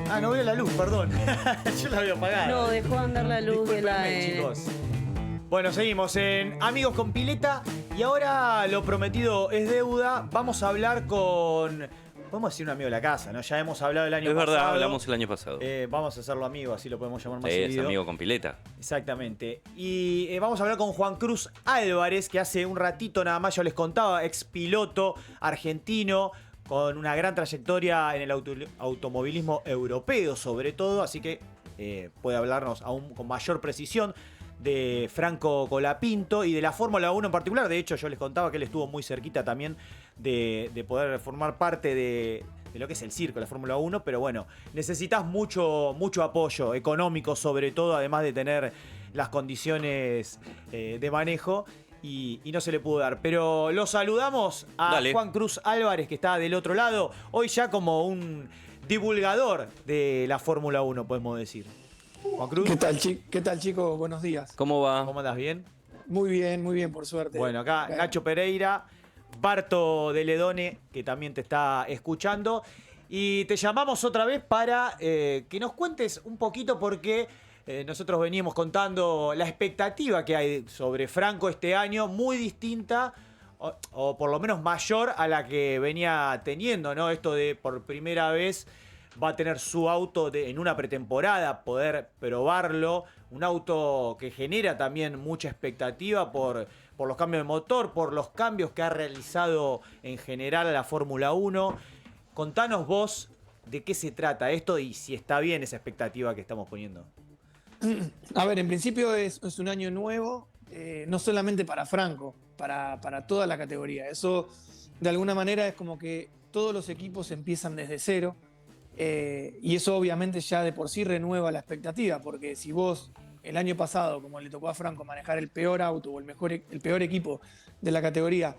Ah, no veo la luz, perdón. Yo la había apagado. No, dejó andar la luz de la... Discúlpenme, chicos. Bueno, seguimos en Amigos con Pileta. Y ahora lo prometido es deuda. Vamos a hablar con... Podemos decir un amigo de la casa, ¿no? Ya hemos hablado el año pasado. Es verdad, hablamos el año pasado. Vamos a hacerlo amigo, así lo podemos llamar más Es seguido. amigo con Pileta. Exactamente. Y vamos a hablar con Juan Cruz Álvarez, que hace un ratito nada más yo les contaba, ex piloto argentino, con una gran trayectoria en el automovilismo europeo sobre todo, así que puede hablarnos aún con mayor precisión de Franco Colapinto y de la Fórmula 1 en particular. De hecho, yo les contaba que él estuvo muy cerquita también de poder formar parte de lo que es el circo, la Fórmula 1, pero bueno, necesitas mucho apoyo económico sobre todo, además de tener las condiciones de manejo. Y no se le pudo dar. Pero lo saludamos a Dale. Juan Cruz Álvarez, que está del otro lado. Hoy ya como un divulgador de la Fórmula 1, podemos decir. Juan Cruz. ¿Qué tal, chicos? Buenos días. ¿Cómo va? ¿Cómo andas? ¿Bien? Muy bien, por suerte. Bueno, acá Nacho Pereira, Barto de Ledone, que también te está escuchando. Y te llamamos otra vez para que nos cuentes un poquito porque... nosotros veníamos contando la expectativa que hay sobre Franco este año, muy distinta o por lo menos mayor a la que venía teniendo, ¿no? Esto de por primera vez va a tener su auto en una pretemporada, poder probarlo, un auto que genera también mucha expectativa por los cambios de motor, por los cambios que ha realizado en general a la Fórmula 1. Contanos vos de qué se trata esto y si está bien esa expectativa que estamos poniendo. A ver, en principio es un año nuevo, no solamente para Franco, para toda la categoría. Eso, de alguna manera, es como que todos los equipos empiezan desde cero, y eso obviamente ya de por sí renueva la expectativa, porque si vos el año pasado, como le tocó a Franco manejar el peor auto o el peor equipo de la categoría,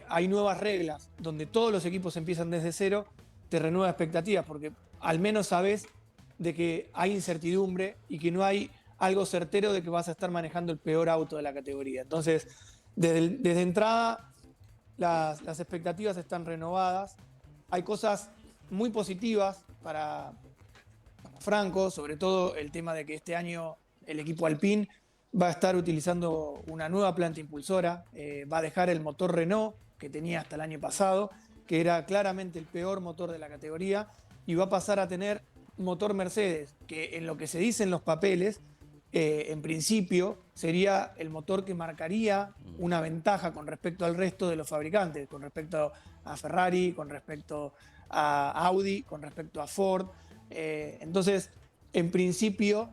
hay nuevas reglas donde todos los equipos empiezan desde cero, te renueva expectativas, porque al menos sabés de que hay incertidumbre y que no hay algo certero de que vas a estar manejando el peor auto de la categoría. Entonces, desde entrada, las expectativas están renovadas. Hay cosas muy positivas para Franco, sobre todo el tema de que este año el equipo Alpine va a estar utilizando una nueva planta impulsora, va a dejar el motor Renault que tenía hasta el año pasado, que era claramente el peor motor de la categoría, y va a pasar a tener motor Mercedes, que en lo que se dice en los papeles, en principio sería el motor que marcaría una ventaja con respecto al resto de los fabricantes, con respecto a Ferrari, con respecto a Audi, con respecto a Ford. Entonces, en principio,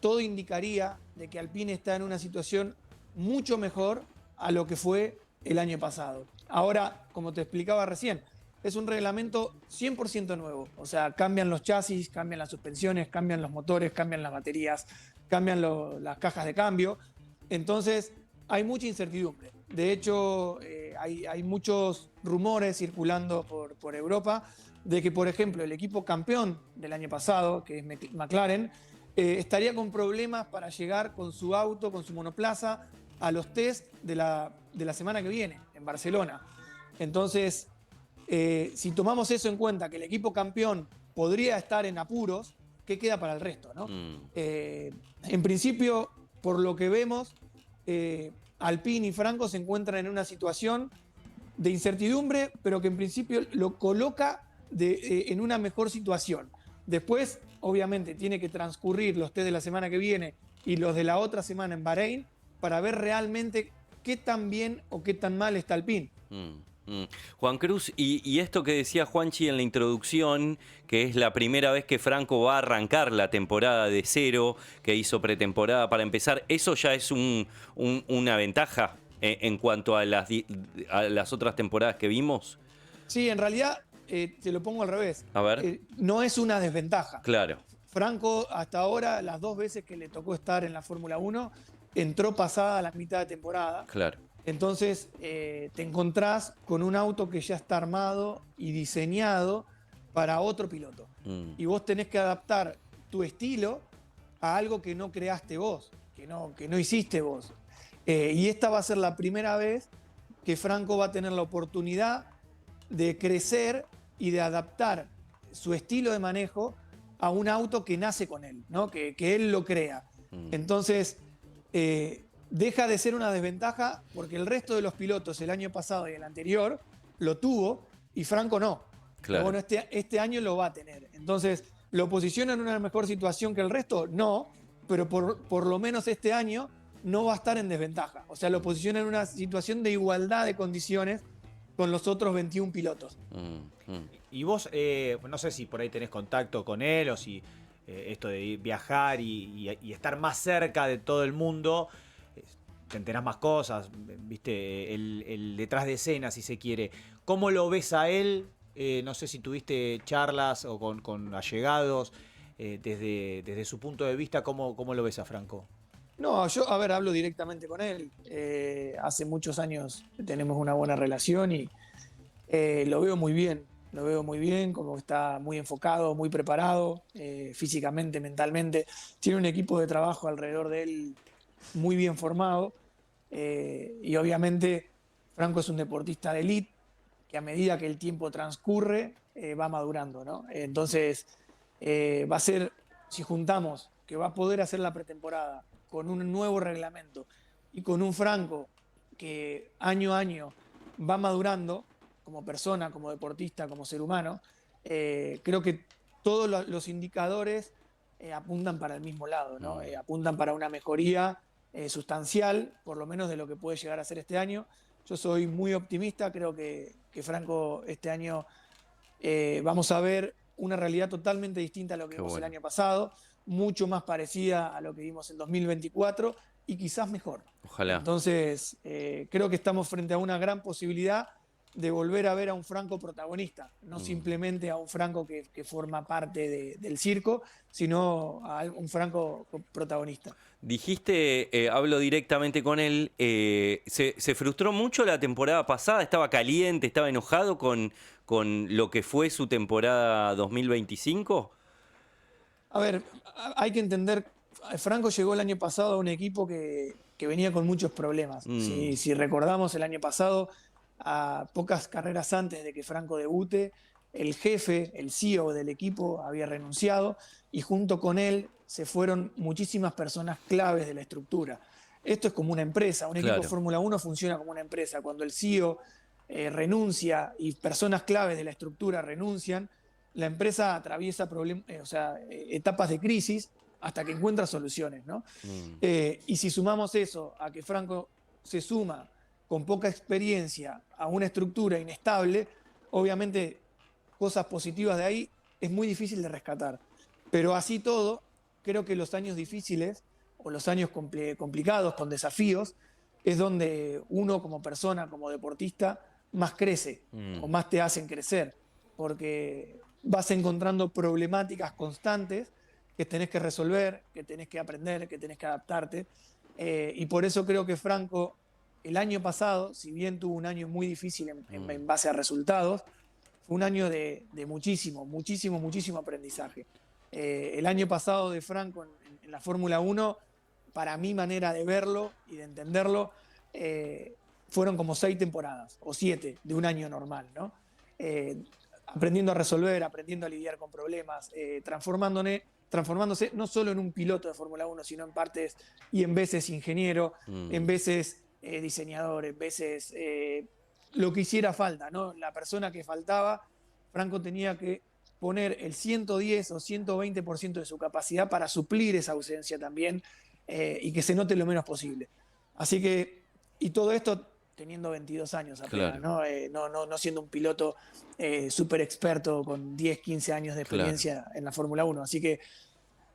todo indicaría de que Alpine está en una situación mucho mejor a lo que fue el año pasado. Ahora, como te explicaba recién, es un reglamento 100% nuevo. O sea, cambian los chasis, cambian las suspensiones, cambian los motores, cambian las baterías, cambian las cajas de cambio. Entonces, hay mucha incertidumbre. De hecho, hay muchos rumores circulando por Europa de que, por ejemplo, el equipo campeón del año pasado, que es McLaren, estaría con problemas para llegar con su auto, con su monoplaza, a los test de la semana que viene, en Barcelona. Entonces, si tomamos eso en cuenta, que el equipo campeón podría estar en apuros, ¿qué queda para el resto, no? En principio, por lo que vemos, Alpine y Franco se encuentran en una situación de incertidumbre, pero que en principio lo coloca en una mejor situación. Después, obviamente, tiene que transcurrir los test de la semana que viene y los de la otra semana en Bahrein para ver realmente qué tan bien o qué tan mal está Alpine. Juan Cruz, y esto que decía Juanchi en la introducción, que es la primera vez que Franco va a arrancar la temporada de cero, que hizo pretemporada para empezar, ¿eso ya es una ventaja en cuanto a las otras temporadas que vimos? Sí, en realidad te lo pongo al revés. A ver. No es una desventaja. Claro. Franco, hasta ahora, las 2 veces que le tocó estar en la Fórmula 1, entró pasada la mitad de temporada. Claro. Entonces, te encontrás con un auto que ya está armado y diseñado para otro piloto. Y vos tenés que adaptar tu estilo a algo que no creaste vos, que no hiciste vos. Y esta va a ser la primera vez que Franco va a tener la oportunidad de crecer y de adaptar su estilo de manejo a un auto que nace con él, ¿no? Que él lo crea. Entonces, deja de ser una desventaja porque el resto de los pilotos el año pasado y el anterior lo tuvo y Franco no. Claro. Pero bueno, este año lo va a tener. Entonces, ¿lo posiciona en una mejor situación que el resto? No, pero por lo menos este año no va a estar en desventaja. O sea, lo posiciona en una situación de igualdad de condiciones con los otros 21 pilotos. Y vos, no sé si por ahí tenés contacto con él o si esto de viajar y estar más cerca de todo el mundo, te enterás más cosas, viste, el detrás de escena, si se quiere. ¿Cómo lo ves a él? No sé si tuviste charlas o con allegados, desde su punto de vista, ¿cómo lo ves a Franco? No, yo, a ver, hablo directamente con él. Hace muchos años tenemos una buena relación y lo veo muy bien. Lo veo muy bien, como está muy enfocado, muy preparado, físicamente, mentalmente. Tiene un equipo de trabajo alrededor de él muy bien formado. Y obviamente Franco es un deportista de élite que a medida que el tiempo transcurre va madurando, ¿no? Entonces va a ser, si juntamos que va a poder hacer la pretemporada con un nuevo reglamento y con un Franco que año a año va madurando como persona, como deportista, como ser humano, creo que todos los indicadores apuntan para el mismo lado, ¿no? Apuntan para una mejoría sustancial, por lo menos de lo que puede llegar a ser este año. Yo soy muy optimista, creo que Franco este año vamos a ver una realidad totalmente distinta a lo que vimos el año pasado, mucho más parecida a lo que vimos en 2024 y quizás mejor. Ojalá. Entonces, creo que estamos frente a una gran posibilidad de volver a ver a un Franco protagonista, no simplemente a un Franco que forma parte del circo, sino a un Franco protagonista. Dijiste, hablo directamente con él, se frustró mucho la temporada pasada, estaba caliente, estaba enojado con lo que fue su temporada 2025. A ver, hay que entender, Franco llegó el año pasado a un equipo que venía con muchos problemas. Si recordamos el año pasado, a pocas carreras antes de que Franco debute, el jefe, el CEO del equipo había renunciado y junto con él se fueron muchísimas personas claves de la estructura. Esto es como una empresa, un equipo Fórmula 1 funciona como una empresa. Cuando el CEO renuncia y personas claves de la estructura renuncian, la empresa atraviesa etapas de crisis hasta que encuentra soluciones, ¿no? Y si sumamos eso a que Franco se suma con poca experiencia a una estructura inestable, obviamente cosas positivas de ahí es muy difícil de rescatar. Pero así todo, creo que los años difíciles o los años complicados, con desafíos, es donde uno como persona, como deportista, más crece o más te hacen crecer. Porque vas encontrando problemáticas constantes que tenés que resolver, que tenés que aprender, que tenés que adaptarte. Y por eso creo que Franco, el año pasado, si bien tuvo un año muy difícil en base a resultados, fue un año de muchísimo aprendizaje. El año pasado de Franco en la Fórmula 1, para mi manera de verlo y de entenderlo, fueron como 6 temporadas o 7 de un año normal, ¿no? Aprendiendo a resolver, aprendiendo a lidiar con problemas, transformándose no solo en un piloto de Fórmula 1, sino en partes y en veces ingeniero, en veces diseñador, en veces lo que hiciera falta, ¿no? La persona que faltaba, Franco tenía que poner el 110 o 120% de su capacidad para suplir esa ausencia también y que se note lo menos posible. Así que, y todo esto teniendo 22 años apenas, no siendo un piloto súper experto con 10, 15 años de experiencia en la Fórmula 1. Así que,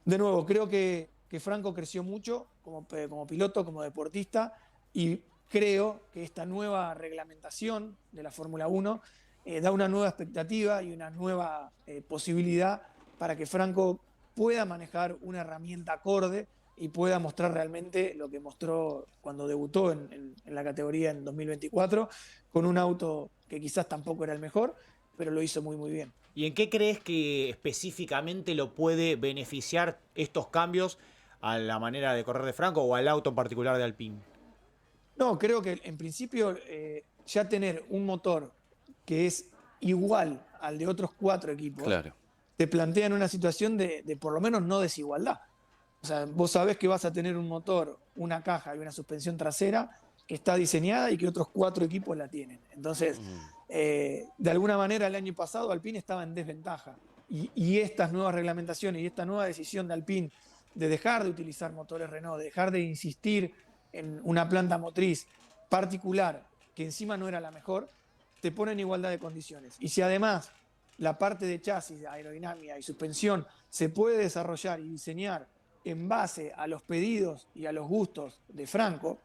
de nuevo, creo que Franco creció mucho como piloto, como deportista, y creo que esta nueva reglamentación de la Fórmula 1 da una nueva expectativa y una nueva posibilidad para que Franco pueda manejar una herramienta acorde y pueda mostrar realmente lo que mostró cuando debutó en la categoría en 2024, con un auto que quizás tampoco era el mejor, pero lo hizo muy, muy bien. ¿Y en qué crees que específicamente lo puede beneficiar estos cambios a la manera de correr de Franco o al auto en particular de Alpine? No, creo que en principio ya tener un motor que es igual al de otros 4 equipos, Claro. te plantean una situación de por lo menos no desigualdad. O sea, vos sabés que vas a tener un motor, una caja y una suspensión trasera que está diseñada y que otros 4 equipos la tienen. Entonces, de alguna manera el año pasado Alpine estaba en desventaja. Y estas nuevas reglamentaciones y esta nueva decisión de Alpine de dejar de utilizar motores Renault, de dejar de insistir en una planta motriz particular que encima no era la mejor, te pone en igualdad de condiciones. Y si además la parte de chasis, aerodinámica y suspensión se puede desarrollar y diseñar en base a los pedidos y a los gustos de Franco,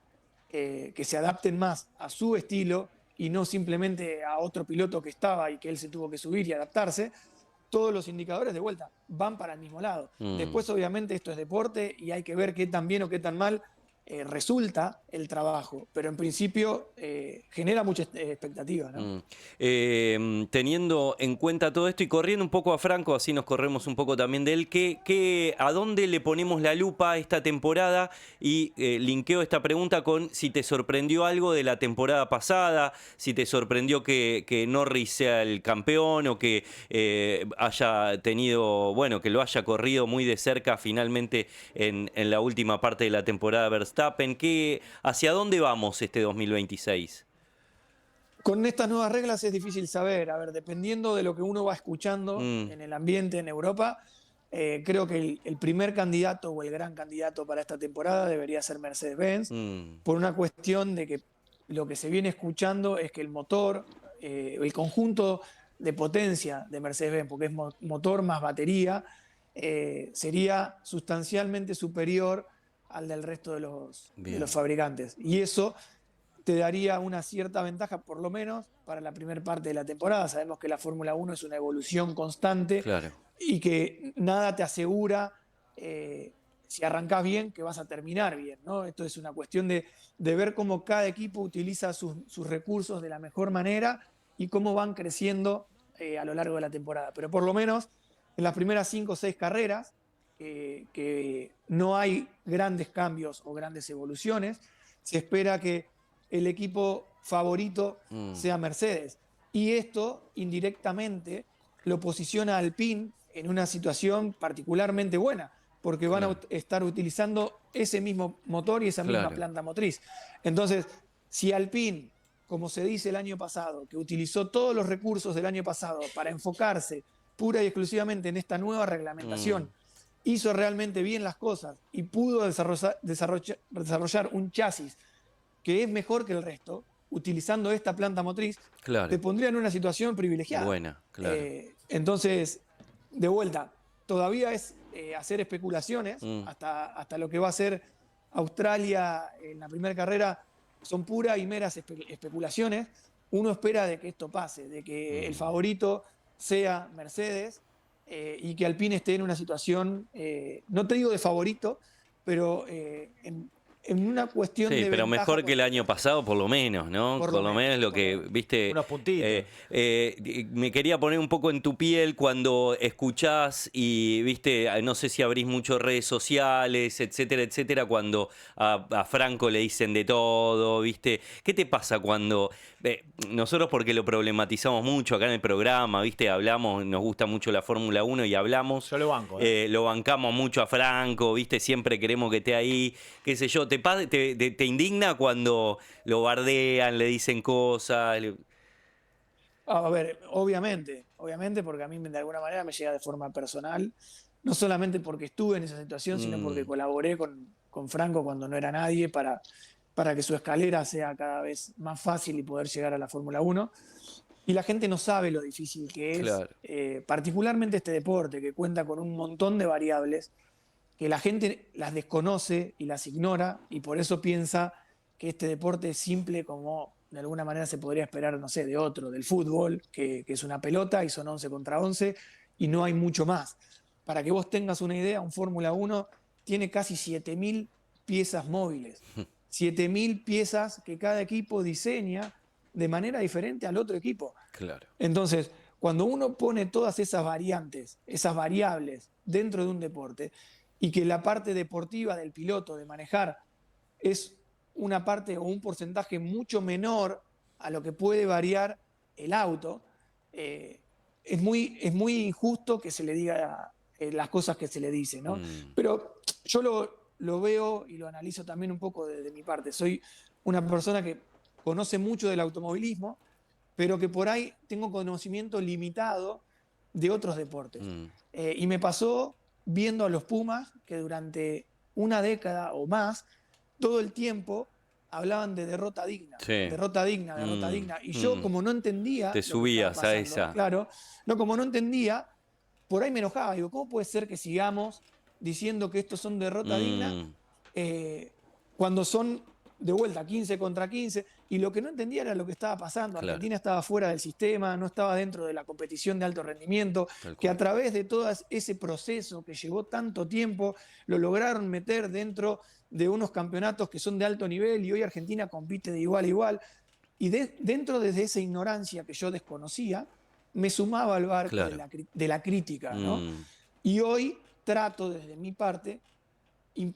que se adapten más a su estilo y no simplemente a otro piloto que estaba y que él se tuvo que subir y adaptarse, todos los indicadores de vuelta van para el mismo lado. Después, obviamente, esto es deporte y hay que ver qué tan bien o qué tan mal resulta el trabajo, pero en principio genera mucha expectativa, ¿no? Teniendo en cuenta todo esto y corriendo un poco a Franco, así nos corremos un poco también de él, ¿a dónde le ponemos la lupa esta temporada? Y linkeo esta pregunta con si te sorprendió algo de la temporada pasada, si te sorprendió que Norris sea el campeón o que haya tenido, bueno, que lo haya corrido muy de cerca finalmente en la última parte de la temporada Verstappen. ¿Hacia dónde vamos este 2026? Con estas nuevas reglas es difícil saber. A ver, dependiendo de lo que uno va escuchando en el ambiente en Europa, creo que el primer candidato o el gran candidato para esta temporada debería ser Mercedes-Benz, por una cuestión de que lo que se viene escuchando es que el motor, el conjunto de potencia de Mercedes-Benz, porque es motor más batería, sería sustancialmente superior al del resto de los fabricantes. Y eso te daría una cierta ventaja, por lo menos, para la primera parte de la temporada. Sabemos que la Fórmula 1 es una evolución constante, Claro. y que nada te asegura, si arrancás bien, que vas a terminar bien, ¿no? Esto es una cuestión de ver cómo cada equipo utiliza sus recursos de la mejor manera y cómo van creciendo a lo largo de la temporada. Pero por lo menos en las primeras 5 o 6 carreras, que no hay grandes cambios o grandes evoluciones, se espera que el equipo favorito sea Mercedes. Y esto indirectamente lo posiciona a Alpine en una situación particularmente buena, porque van a estar utilizando ese mismo motor y esa misma planta motriz. Entonces, si Alpine, como se dice el año pasado, que utilizó todos los recursos del año pasado para enfocarse pura y exclusivamente en esta nueva reglamentación, hizo realmente bien las cosas y pudo desarrollar un chasis que es mejor que el resto, utilizando esta planta motriz, te pondría en una situación privilegiada. Buena, claro. Entonces, de vuelta, todavía es hacer especulaciones, hasta lo que va a ser Australia en la primera carrera, son puras y meras especulaciones. Uno espera de que esto pase, de que el favorito sea Mercedes, y que Alpine esté en una situación, no te digo de favorito, pero en una cuestión de pero ventaja, mejor que el año pasado, por lo menos, ¿no? Por lo menos lo que, viste. Unos puntitos. Me quería poner un poco en tu piel cuando escuchás y, viste, no sé si abrís mucho redes sociales, etcétera, etcétera, cuando a Franco le dicen de todo, viste. ¿Qué te pasa cuando nosotros, porque lo problematizamos mucho acá en el programa, viste, hablamos, nos gusta mucho la Fórmula 1 y hablamos. Yo lo banco. Lo bancamos mucho a Franco, viste, siempre queremos que esté ahí, qué sé yo. ¿Te indigna cuando lo bardean, le dicen cosas? A ver, obviamente, porque a mí de alguna manera me llega de forma personal, no solamente porque estuve en esa situación, sino porque colaboré con Franco cuando no era nadie para que su escalera sea cada vez más fácil y poder llegar a la Fórmula 1. Y la gente no sabe lo difícil que es, particularmente este deporte, que cuenta con un montón de variables que la gente las desconoce y las ignora, y por eso piensa que este deporte es simple como de alguna manera se podría esperar, no sé, de otro, del fútbol, que es una pelota y son 11 contra 11 y no hay mucho más. Para que vos tengas una idea, un Fórmula 1 tiene casi 7.000 piezas móviles, 7.000 piezas que cada equipo diseña de manera diferente al otro equipo. Claro. Entonces, cuando uno pone todas esas variantes, esas variables dentro de un deporte, y que la parte deportiva del piloto, de manejar, es una parte o un porcentaje mucho menor a lo que puede variar el auto, es muy injusto que se le diga las cosas que se le dicen, ¿no? Pero yo lo veo y lo analizo también un poco de mi parte. Soy una persona que conoce mucho del automovilismo, pero que por ahí tengo conocimiento limitado de otros deportes. Y me pasó viendo a los Pumas que durante una década o más, todo el tiempo hablaban de derrota digna, Sí. derrota digna, derrota digna. Y yo, como no entendía. Te lo que subías estaba a pasando, esa. Claro, no, como no entendía, por ahí me enojaba. Digo, ¿cómo puede ser que sigamos diciendo que estos son derrota digna cuando son de vuelta 15 contra 15? Y lo que no entendía era lo que estaba pasando. Claro. Argentina estaba fuera del sistema, no estaba dentro de la competición de alto rendimiento, Tal que cual. a través de todo ese proceso que llevó tanto tiempo, lo lograron meter dentro de unos campeonatos que son de alto nivel y hoy Argentina compite de igual a igual. Y dentro de esa ignorancia que yo desconocía, me sumaba al barco Claro. de la crítica, ¿no? Y hoy trato desde mi parte,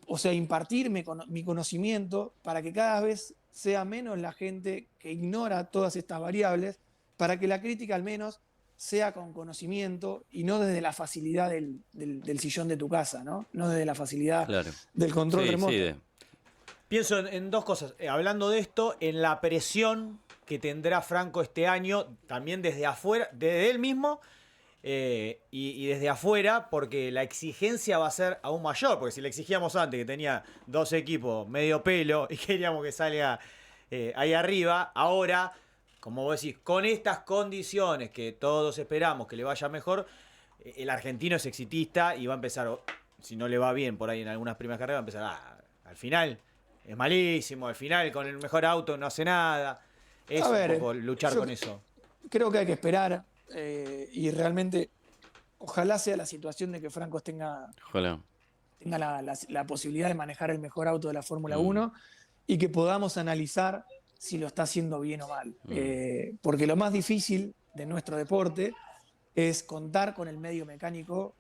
o sea, impartir mi conocimiento para que cada vez sea menos la gente que ignora todas estas variables, para que la crítica al menos sea con conocimiento y no desde la facilidad del sillón de tu casa, ¿no? No desde la facilidad Claro. del control Sí, remoto. sí, Pienso en dos cosas. Hablando de esto, en la presión que tendrá Franco este año, también desde afuera, desde él mismo y desde afuera, porque la exigencia va a ser aún mayor. Porque si le exigíamos antes que tenía dos equipos medio pelo y queríamos que salga ahí arriba, ahora, como vos decís, con estas condiciones que todos esperamos que le vaya mejor, el argentino es exitista y va a empezar, si no le va bien por ahí en algunas primeras carreras, va a empezar al final. Es malísimo, al final con el mejor auto no hace nada. Es A ver, un poco luchar yo con eso. Creo que hay que esperar y realmente ojalá sea la situación de que Franco ojalá. tenga la posibilidad de manejar el mejor auto de la Fórmula 1 y que podamos analizar si lo está haciendo bien o mal. Porque lo más difícil de nuestro deporte es contar con el medio mecánico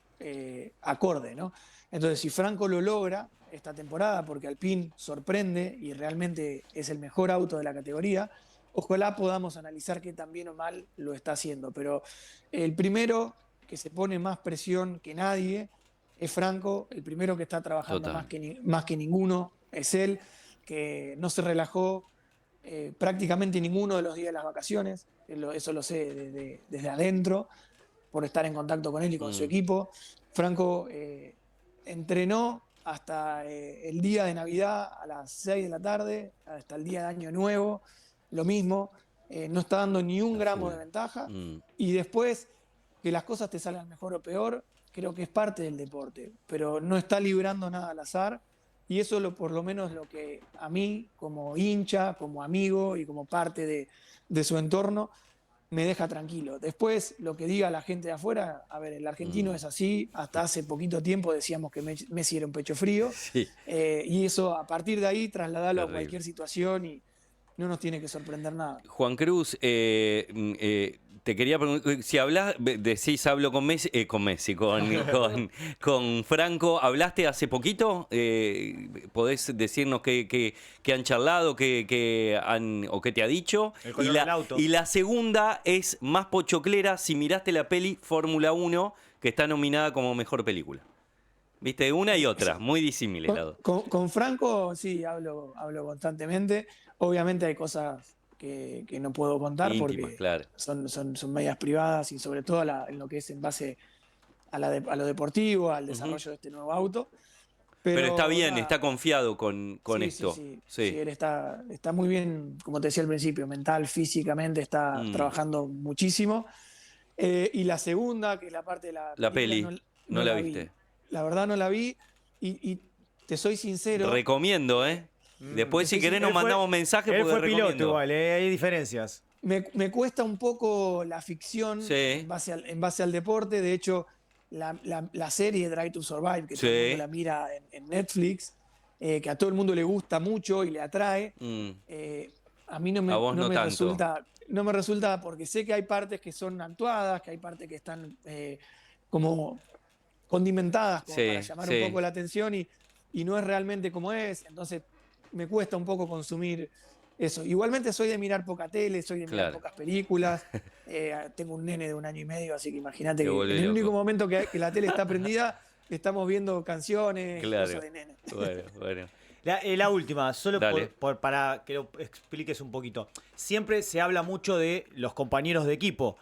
acorde, ¿no? Entonces, si Franco lo logra esta temporada, porque Alpine sorprende y realmente es el mejor auto de la categoría, ojalá podamos analizar qué tan bien o mal lo está haciendo. Pero el primero que se pone más presión que nadie es Franco, el primero que está trabajando más que ninguno es él, que no se relajó prácticamente ninguno de los días de las vacaciones, eso lo sé desde adentro, por estar en contacto con él y con su equipo. Franco entrenó hasta el día de Navidad a las 6 de la tarde, hasta el día de Año Nuevo, lo mismo, no está dando ni un gramo de ventaja, y después que las cosas te salgan mejor o peor, creo que es parte del deporte, pero no está librando nada al azar, y eso por lo menos lo que a mí, como hincha, como amigo y como parte de su entorno, me deja tranquilo. Después, lo que diga la gente de afuera, a ver, el argentino es así, hasta hace poquito tiempo decíamos que Messi era un pecho frío, Sí. y eso a partir de ahí trasladarlo Terrible. a cualquier situación y no nos tiene que sorprender nada. Juan Cruz, te quería preguntar, si hablas, decís hablo con Messi, con Franco, ¿hablaste hace poquito? ¿Podés decirnos qué han charlado, o qué te ha dicho? El color del auto. Y la segunda es más pochoclera, si miraste la peli Fórmula 1, que está nominada como mejor película. Viste, una y otra, muy disímiles las dos. Con Franco sí, hablo constantemente. Obviamente hay cosas que no puedo contar Íntimas, porque claro. son medias privadas y sobre todo en lo que es en base a lo deportivo, al desarrollo de este nuevo auto. Pero está bien, nada, está confiado con sí, esto. Sí, él está muy bien, como te decía al principio, mental, físicamente, está trabajando muchísimo. Y la segunda, que es la parte de la película, peli, no la viste. La verdad no la vi y te soy sincero. Recomiendo, ¿eh? Después, si Sí, querés, nos él fue- mandamos mensajes Él porque fue piloto recomiendo. igual, hay diferencias. Me cuesta un poco la ficción Sí. en base al deporte. De hecho, la serie Drive to Survive, que todo el mundo Sí. la mira en Netflix, que a todo el mundo le gusta mucho y le atrae, Mm. a mí no A vos no tanto. no me resulta porque sé que hay partes que son actuadas, que hay partes que están como condimentadas como Sí, para llamar sí. un poco la atención y no es realmente como es, entonces me cuesta un poco consumir eso. Igualmente soy de mirar poca tele, soy de mirar Claro. pocas películas, tengo un nene de 1 año y medio, así que imagínate Te que vuelve en el único loco. momento que la tele está prendida, estamos viendo canciones y Claro. cosas de nene. Bueno. La última, solo Dale. para que lo expliques un poquito. Siempre se habla mucho de los compañeros de equipo.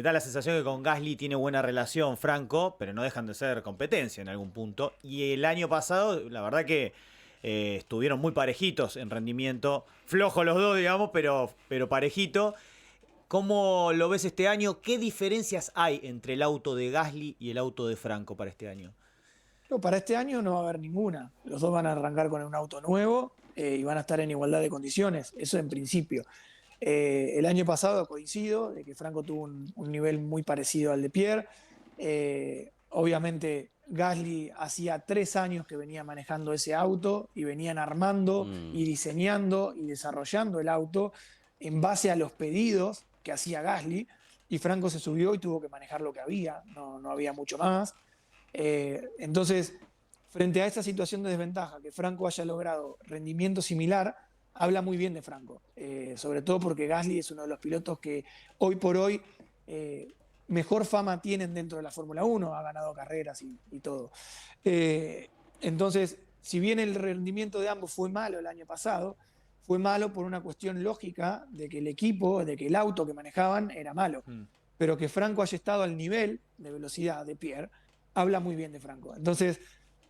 Da la sensación que con Gasly tiene buena relación Franco, pero no dejan de ser competencia en algún punto. Y el año pasado, la verdad que estuvieron muy parejitos en rendimiento. Flojos los dos, digamos, pero parejito. ¿Cómo lo ves este año? ¿Qué diferencias hay entre el auto de Gasly y el auto de Franco para este año? No, para este año no va a haber ninguna. Los dos van a arrancar con un auto nuevo y van a estar en igualdad de condiciones, eso en principio. El año pasado coincido de que Franco tuvo un nivel muy parecido al de Pierre. Obviamente Gasly hacía 3 años que venía manejando ese auto y venían armando y diseñando y desarrollando el auto en base a los pedidos que hacía Gasly y Franco se subió y tuvo que manejar lo que había, no había mucho más. Entonces, frente a esta situación de desventaja, que Franco haya logrado rendimiento similar, habla muy bien de Franco, sobre todo porque Gasly es uno de los pilotos que hoy por hoy mejor fama tienen dentro de la Fórmula 1, ha ganado carreras y todo. Entonces, si bien el rendimiento de ambos fue malo el año pasado, fue malo por una cuestión lógica de que el equipo, de que el auto que manejaban era malo, pero que Franco haya estado al nivel de velocidad de Pierre, habla muy bien de Franco. Entonces,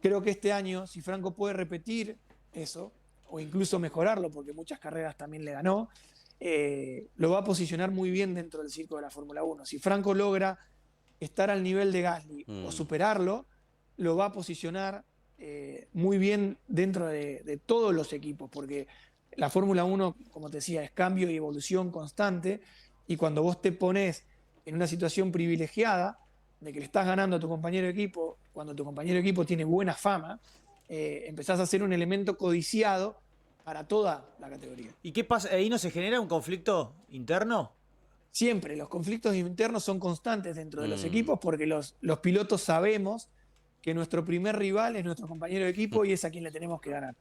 creo que este año, si Franco puede repetir eso, o incluso mejorarlo, porque muchas carreras también le ganó, lo va a posicionar muy bien dentro del circo de la Fórmula 1. Si Franco logra estar al nivel de Gasly o superarlo, lo va a posicionar muy bien dentro de todos los equipos, porque la Fórmula 1, como te decía, es cambio y evolución constante, y cuando vos te pones en una situación privilegiada, de que le estás ganando a tu compañero de equipo, cuando tu compañero de equipo tiene buena fama, empezás a ser un elemento codiciado para toda la categoría. ¿Y qué pasa? ¿Ahí no se genera un conflicto interno? Siempre los conflictos internos son constantes dentro de los equipos porque los pilotos sabemos que nuestro primer rival es nuestro compañero de equipo y es a quien le tenemos que ganar.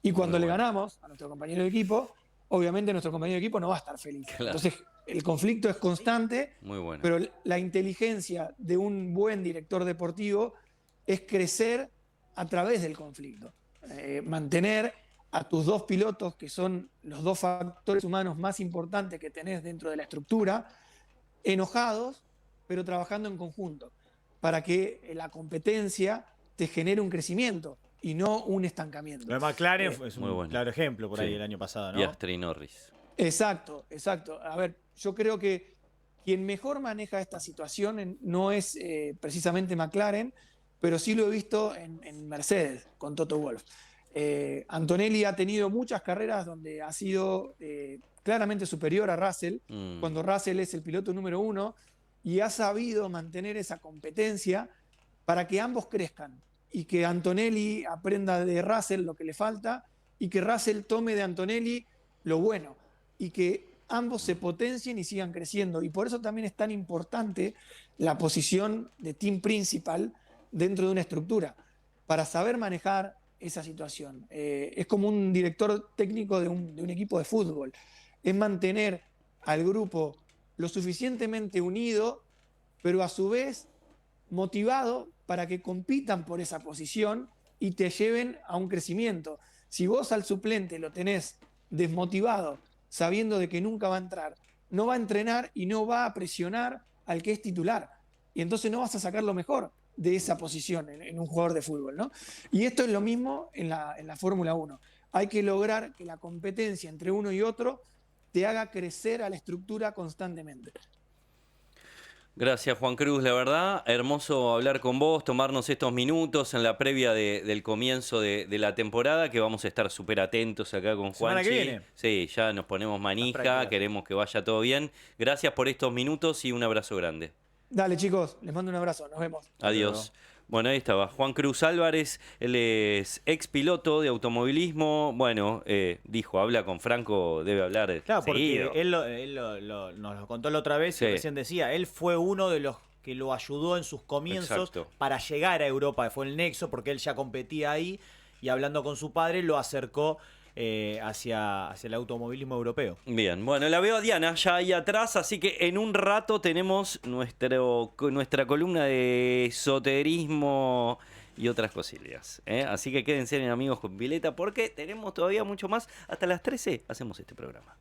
Y cuando le ganamos a nuestro compañero de equipo, obviamente nuestro compañero de equipo no va a estar feliz. Claro. Entonces, el conflicto es constante, Muy bueno. pero la inteligencia de un buen director deportivo es crecer a través del conflicto. Mantener a tus dos pilotos, que son los dos factores humanos más importantes que tenés dentro de la estructura, enojados, pero trabajando en conjunto, para que la competencia te genere un crecimiento y no un estancamiento. Lo de McLaren es muy un bueno. claro ejemplo por ahí Sí. el año pasado, ¿no? Piastri y Norris. Exacto. A ver, yo creo que quien mejor maneja esta situación no es precisamente McLaren, pero sí lo he visto en Mercedes, con Toto Wolff. Antonelli ha tenido muchas carreras donde ha sido claramente superior a Russell, cuando Russell es el piloto número 1, y ha sabido mantener esa competencia para que ambos crezcan y que Antonelli aprenda de Russell lo que le falta y que Russell tome de Antonelli lo bueno y que ambos se potencien y sigan creciendo. Y por eso también es tan importante la posición de team principal dentro de una estructura, para saber manejar esa situación. Es como un director técnico de un equipo de fútbol. Es mantener al grupo lo suficientemente unido, pero a su vez motivado para que compitan por esa posición y te lleven a un crecimiento. Si vos al suplente lo tenés desmotivado, sabiendo de que nunca va a entrar, no va a entrenar y no va a presionar al que es titular. Y entonces no vas a sacar lo mejor de esa posición en un jugador de fútbol, ¿no? Y esto es lo mismo en la Fórmula 1. Hay que lograr que la competencia entre uno y otro te haga crecer a la estructura constantemente. Gracias, Juan Cruz, la verdad, hermoso hablar con vos, tomarnos estos minutos en la previa del comienzo de la temporada, que vamos a estar súper atentos acá con Semana que Juanchi. viene. Sí, ya nos ponemos manija, prácticas. queremos que vaya todo bien. Gracias por estos minutos y un abrazo grande. Dale, chicos, les mando un abrazo. Nos vemos. Adiós. Bueno, ahí estaba Juan Cruz Álvarez, él es ex piloto de automovilismo. Bueno, dijo, habla con Franco, debe hablar Claro, seguido. porque nos lo contó la otra vez Sí. y recién decía, él fue uno de los que lo ayudó en sus comienzos Exacto. para llegar a Europa, fue el nexo, porque él ya competía ahí y hablando con su padre lo acercó hacia el automovilismo europeo. Bien, bueno, la veo a Diana ya ahí atrás, así que en un rato tenemos nuestra columna de esoterismo y otras cosillas. Así que quédense, amigos, con Pileta, porque tenemos todavía mucho más. Hasta las 13 hacemos este programa.